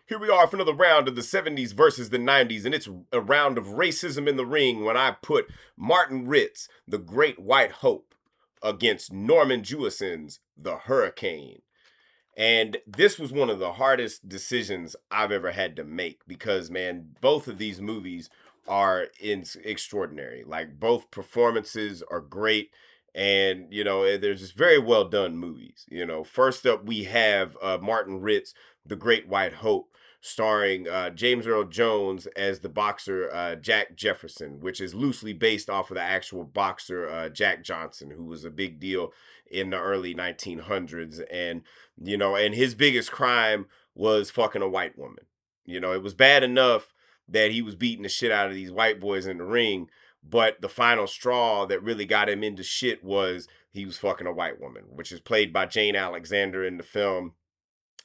Here we are for another round of the 70s versus the 90s, and it's a round of racism in the ring when I put Martin Ritt's The Great White Hope against Norman Jewison's The Hurricane. And this was one of the hardest decisions I've ever had to make because, man, both of these movies are extraordinary. Like, both performances are great. And, they're just very well done movies. First up, we have Martin Ritt's The Great White Hope, starring James Earl Jones as the boxer Jack Jefferson, which is loosely based off of the actual boxer Jack Johnson, who was a big deal in the early 1900s. And his biggest crime was fucking a white woman. It was bad enough that he was beating the shit out of these white boys in the ring, but the final straw that really got him into shit was he was fucking a white woman, which is played by Jane Alexander in the film.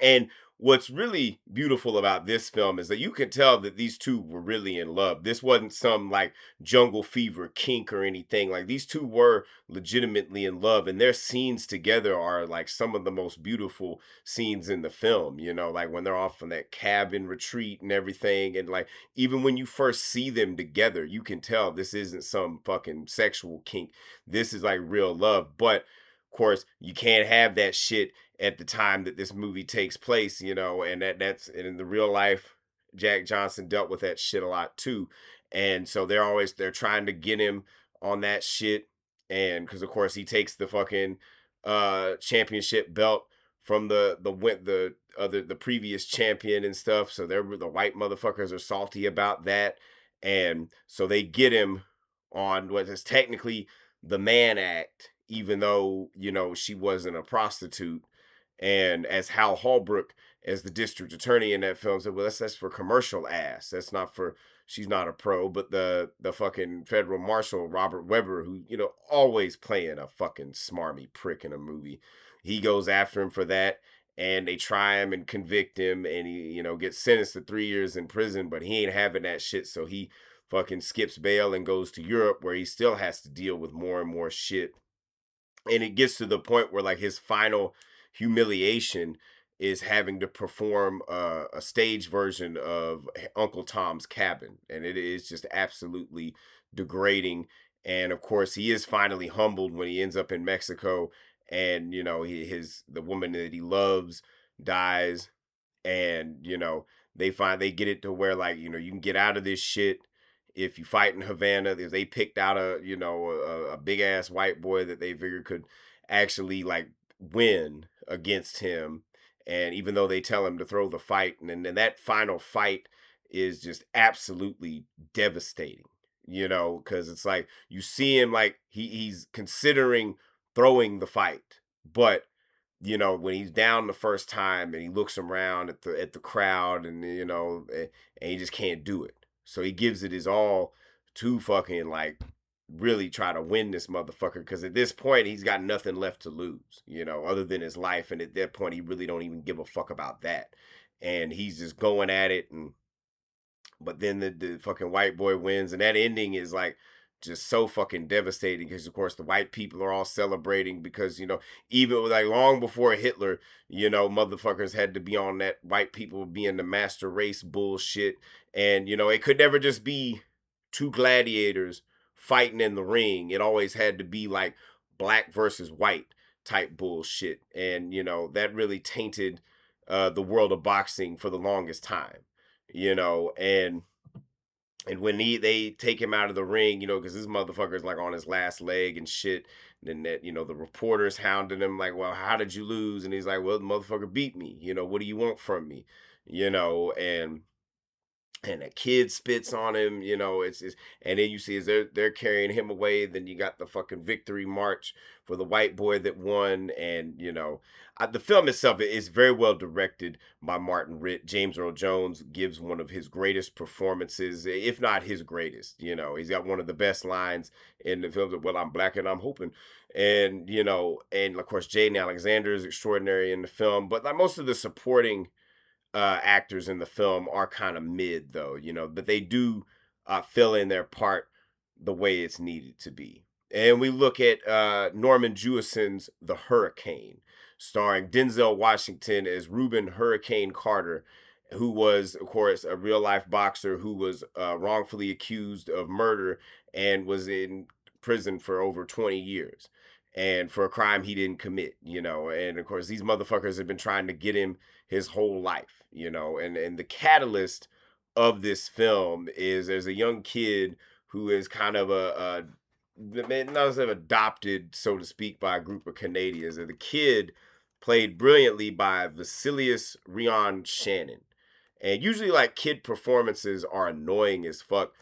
And what's really beautiful about this film is that you can tell that these two were really in love. This wasn't some like jungle fever kink or anything. Like, these two were legitimately in love, and their scenes together are like some of the most beautiful scenes in the film, like when they're off on that cabin retreat and everything. And like, even when you first see them together, you can tell this isn't some fucking sexual kink. This is like real love. But of course, you can't have that shit at the time that this movie takes place, and that's and in the real life, Jack Johnson dealt with that shit a lot too. And so they're trying to get him on that shit. And because of course he takes the fucking championship belt from the previous champion and stuff. So the white motherfuckers are salty about that. And so they get him on what is technically the Mann Act, even though, she wasn't a prostitute. And as Hal Holbrook, as the district attorney in that film, said, well, that's for commercial ass. That's not for, she's not a pro. But the fucking federal marshal, Robert Webber, who, always playing a fucking smarmy prick in a movie, he goes after him for that. And they try him and convict him. And he, gets sentenced to 3 years in prison. But he ain't having that shit. So he fucking skips bail and goes to Europe, where he still has to deal with more and more shit. And it gets to the point where, like, his final humiliation is having to perform a stage version of Uncle Tom's Cabin, and it is just absolutely degrading. And of course, he is finally humbled when he ends up in Mexico, and the woman that he loves dies, and they get it to where, like, you can get out of this shit if you fight in Havana. If they picked out a big ass white boy that they figured could actually like win against him, and even though they tell him to throw the fight, and then that final fight is just absolutely devastating, because it's like you see him like he's considering throwing the fight, but when he's down the first time and he looks around at the crowd, and and he just can't do it, so he gives it his all to fucking like really try to win this motherfucker, because at this point he's got nothing left to lose, other than his life. And at that point he really don't even give a fuck about that, and he's just going at it. And but then the fucking white boy wins, and that ending is like just so fucking devastating, because of course the white people are all celebrating, because even like long before Hitler, motherfuckers had to be on that white people being the master race bullshit. And it could never just be two gladiators fighting in the ring. It always had to be like black versus white type bullshit. And that really tainted the world of boxing for the longest time. And when they take him out of the ring, because this motherfucker's like on his last leg and shit. And then that, the reporters hounding him like, well, how did you lose? And he's like, well, the motherfucker beat me. What do you want from me? And a kid spits on him, it's and then you see as they're carrying him away, then you got the fucking victory march for the white boy that won. And the film itself is very well directed by Martin Ritt. James Earl Jones gives one of his greatest performances, if not his greatest. He's got one of the best lines in the film, well, I'm black and I'm hoping. And and of course Jane Alexander is extraordinary in the film, but like most of the supporting actors in the film are kind of mid, though, but they do fill in their part the way it's needed to be. And we look at Norman Jewison's The Hurricane, starring Denzel Washington as Reuben Hurricane Carter. who was, of course, a real life boxer who was wrongfully accused of murder and was in prison for over 20 years and for a crime he didn't commit, you know. And of course, these motherfuckers have been trying to get him his whole life, you know. And the catalyst of this film is there's a young kid who is kind of not adopted, so to speak, by a group of Canadians. And the kid played brilliantly by Vasilius Rion Shannon. And usually, like, kid performances are annoying as fuck.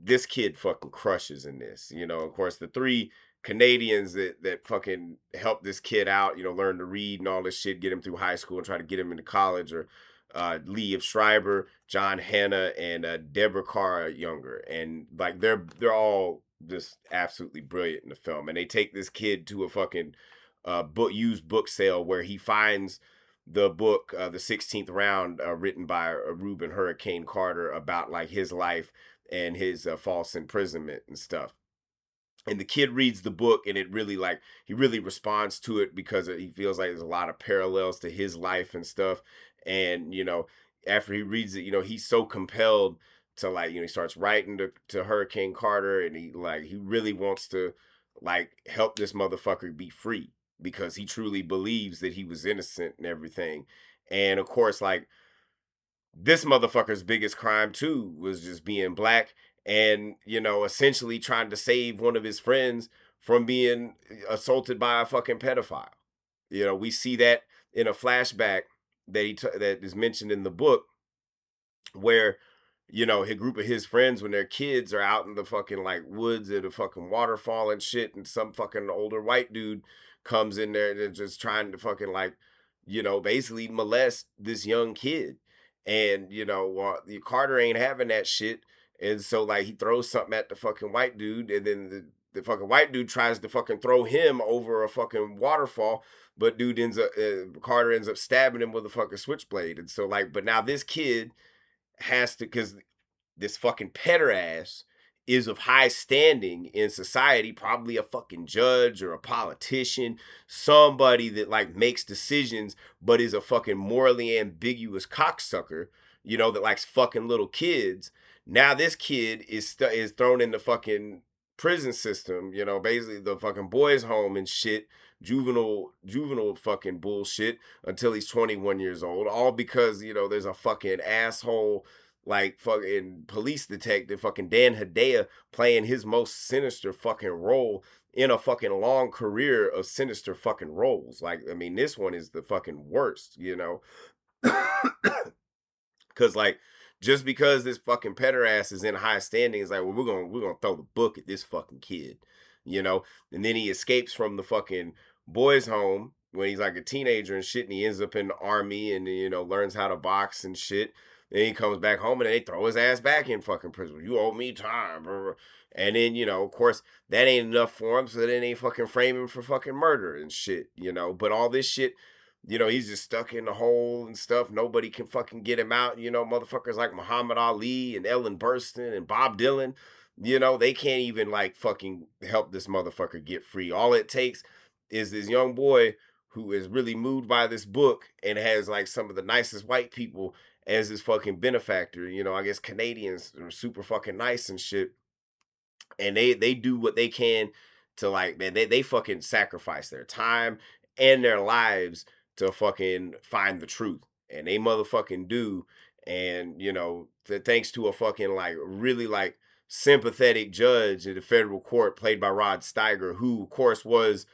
This kid fucking crushes in this. You know, of course, the three Canadians that fucking help this kid out, you know, learn to read and all this shit, get him through high school and try to get him into college, or Lee of Schreiber, John Hanna, and Deborah Carr Younger. And like they're all just absolutely brilliant in the film. And they take this kid to a fucking used book sale where he finds the book, The 16th Round, written by Reuben Hurricane Carter, about like his life and his false imprisonment and stuff. And the kid reads the book, and it really, like, he really responds to it because he feels like there's a lot of parallels to his life and stuff. And, you know, after he reads it, you know, he's so compelled to, like, you know, he starts writing to Hurricane Carter, and he really wants to, like, help this motherfucker be free because he truly believes that he was innocent and everything. And of course, like, this motherfucker's biggest crime too was just being black and, you know, essentially trying to save one of his friends from being assaulted by a fucking pedophile. You know, we see that in a flashback that is mentioned in the book, where, you know, a group of his friends, when their kids are out in the fucking like woods at a fucking waterfall and shit, and some fucking older white dude comes in there and just trying to fucking, like, you know, basically molest this young kid. And, you know, the Carter ain't having that shit. And so, like, he throws something at the fucking white dude, and then the fucking white dude tries to fucking throw him over a fucking waterfall, but Carter ends up stabbing him with a fucking switchblade. And so, like, but now this kid has to, because this fucking pederast is of high standing in society, probably a fucking judge or a politician, somebody that like makes decisions, but is a fucking morally ambiguous cocksucker, you know, that likes fucking little kids. Now this kid is thrown in the fucking prison system, you know, basically the fucking boys' home and shit, juvenile fucking bullshit, until he's 21 years old, all because, you know, there's a fucking asshole like fucking police detective fucking Dan Hedaya playing his most sinister fucking role in a fucking long career of sinister fucking roles. Like, I mean, this one is the fucking worst, you know? Cause like, just because this fucking pederast is in high standing, it's like, well, we're gonna throw the book at this fucking kid, you know? And then he escapes from the fucking boys' home when he's like a teenager and shit, and he ends up in the army and, you know, learns how to box and shit. Then he comes back home and they throw his ass back in fucking prison. You owe me time. Blah, blah. And then, you know, of course, that ain't enough for him. So then they fucking frame him for fucking murder and shit, you know. But all this shit, you know, he's just stuck in the hole and stuff. Nobody can fucking get him out. You know, motherfuckers like Muhammad Ali and Ellen Burstyn and Bob Dylan, you know, they can't even like fucking help this motherfucker get free. All it takes is this young boy who is really moved by this book and has like some of the nicest white people as his fucking benefactor. You know, I guess Canadians are super fucking nice and shit. And they do what they can to, like, man, they fucking sacrifice their time and their lives to fucking find the truth. And they motherfucking do. And, you know, thanks to a fucking like really like sympathetic judge in the federal court played by Rod Steiger, who of course was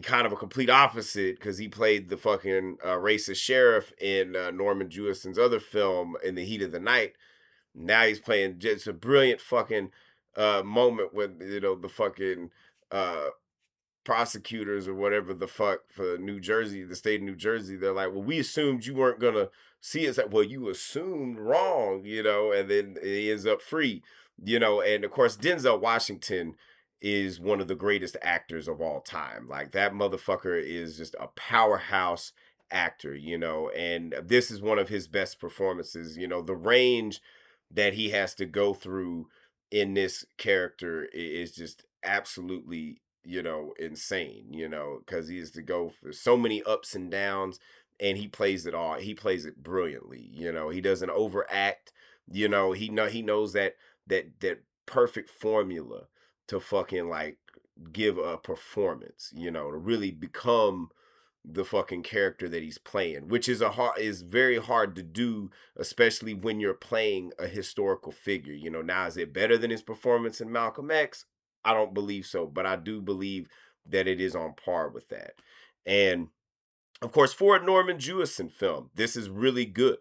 kind of a complete opposite because he played the fucking racist sheriff in Norman Jewison's other film, In the Heat of the Night. Now he's playing just a brilliant fucking moment with, you know, the fucking uh, prosecutors or whatever the fuck for New Jersey, the state of New Jersey. They're like, well, we assumed you weren't gonna see us. Like, well, you assumed wrong, you know, and then he ends up free, you know. And of course, Denzel Washington is one of the greatest actors of all time. Like, that motherfucker is just a powerhouse actor, you know, and this is one of his best performances. You know, the range that he has to go through in this character is just absolutely, you know, insane, you know, because he has to go for so many ups and downs and he plays it all. He plays it brilliantly. You know, he doesn't overact. You know, he knows that perfect formula to fucking like give a performance, you know, to really become the fucking character that he's playing, which is very hard to do, especially when you're playing a historical figure. You know, now is it better than his performance in Malcolm X? I don't believe so, but I do believe that it is on par with that. And of course, for a Norman Jewison film, this is really good.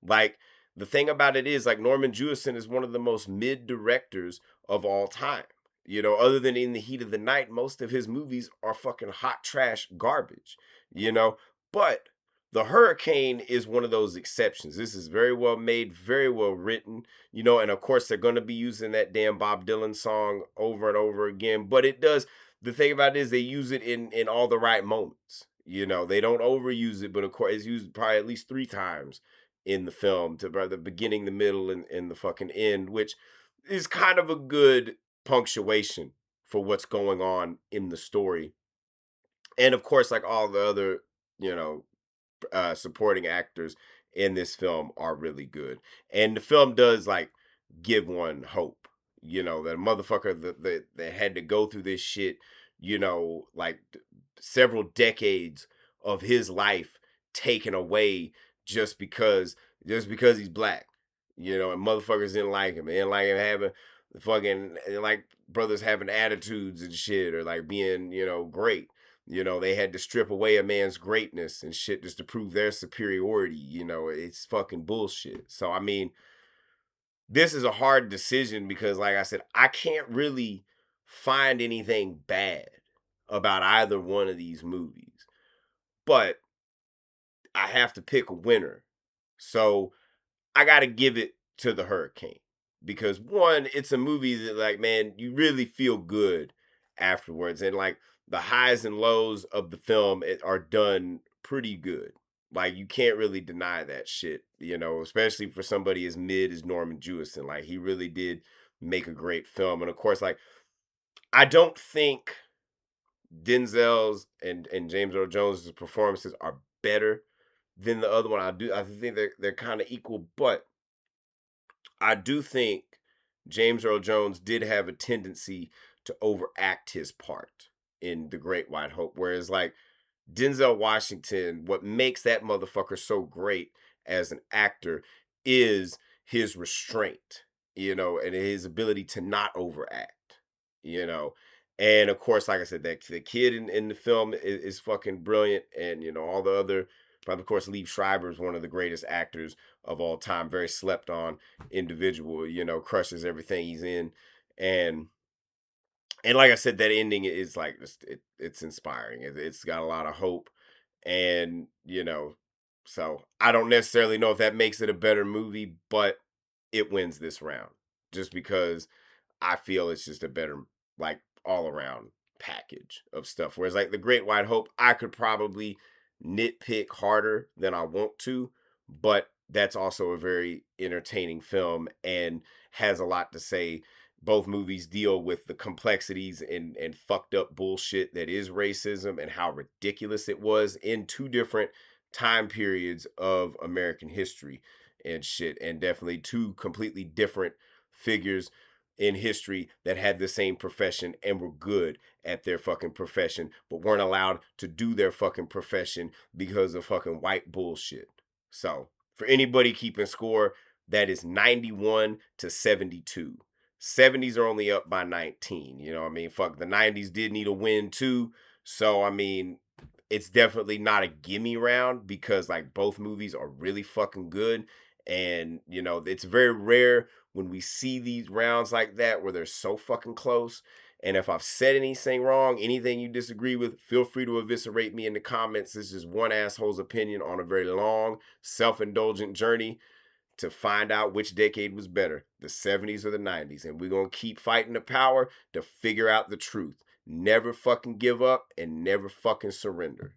Like, the thing about it is, like, Norman Jewison is one of the most mid directors of all time. You know, other than In the Heat of the Night, most of his movies are fucking hot trash garbage, you know? But The Hurricane is one of those exceptions. This is very well made, very well written, you know, and of course, they're going to be using that damn Bob Dylan song over and over again. But it does, the thing about it is, they use it in all the right moments. You know, they don't overuse it, but of course, it's used probably at least 3 times in the film, to the beginning, the middle, and the fucking end, which is kind of a good punctuation for what's going on in the story. And of course, like all the other, you know, supporting actors in this film are really good. And the film does like give one hope, you know, that a motherfucker that had to go through this shit, you know, like several decades of his life taken away just because he's black, you know, and motherfuckers didn't like him. They didn't like him having the fucking, like, brothers having attitudes and shit, or like being, you know, great. You know, they had to strip away a man's greatness and shit just to prove their superiority. You know, it's fucking bullshit. So, I mean, this is a hard decision because, like I said, I can't really find anything bad about either one of these movies. But I have to pick a winner. So I got to give it to The Hurricane because, one, it's a movie that, like, man, you really feel good afterwards, and like the highs and lows of the film are done pretty good. Like, you can't really deny that shit, you know, especially for somebody as mid as Norman Jewison. Like, he really did make a great film, and of course, like, I don't think Denzel's and James Earl Jones's performances are better than the other one. I think they're kind of equal, but I do think James Earl Jones did have a tendency to overact his part in The Great White Hope. Whereas, like, Denzel Washington, what makes that motherfucker so great as an actor is his restraint, you know, and his ability to not overact, you know. And of course, like I said, that the kid in the film is fucking brilliant. And, you know, all the other, but of course, Liev Schreiber is one of the greatest actors of all time, very slept on individual, you know, crushes everything he's in. And like I said, that ending is like it's inspiring. It's got a lot of hope, and you know, so I don't necessarily know if that makes it a better movie, but it wins this round just because I feel it's just a better, like, all around package of stuff. Whereas, like, The Great White Hope, I could probably nitpick harder than I want to, but that's also a very entertaining film and has a lot to say. Both movies deal with the complexities and fucked up bullshit that is racism and how ridiculous it was in 2 different time periods of American history and shit, and definitely 2 completely different figures in history that had the same profession and were good at their fucking profession, but weren't allowed to do their fucking profession because of fucking white bullshit. So, for anybody keeping score, that is 91 to 72. 70s are only up by 19. You know what I mean? Fuck, the 90s did need a win too. So, I mean, it's definitely not a gimme round because, like, both movies are really fucking good. And, you know, it's very rare when we see these rounds like that where they're so fucking close. And if I've said anything wrong, anything you disagree with, feel free to eviscerate me in the comments. This is one asshole's opinion on a very long, self-indulgent journey to find out which decade was better, the 70s or the 90s. And we're going to keep fighting the power to figure out the truth. Never fucking give up and never fucking surrender.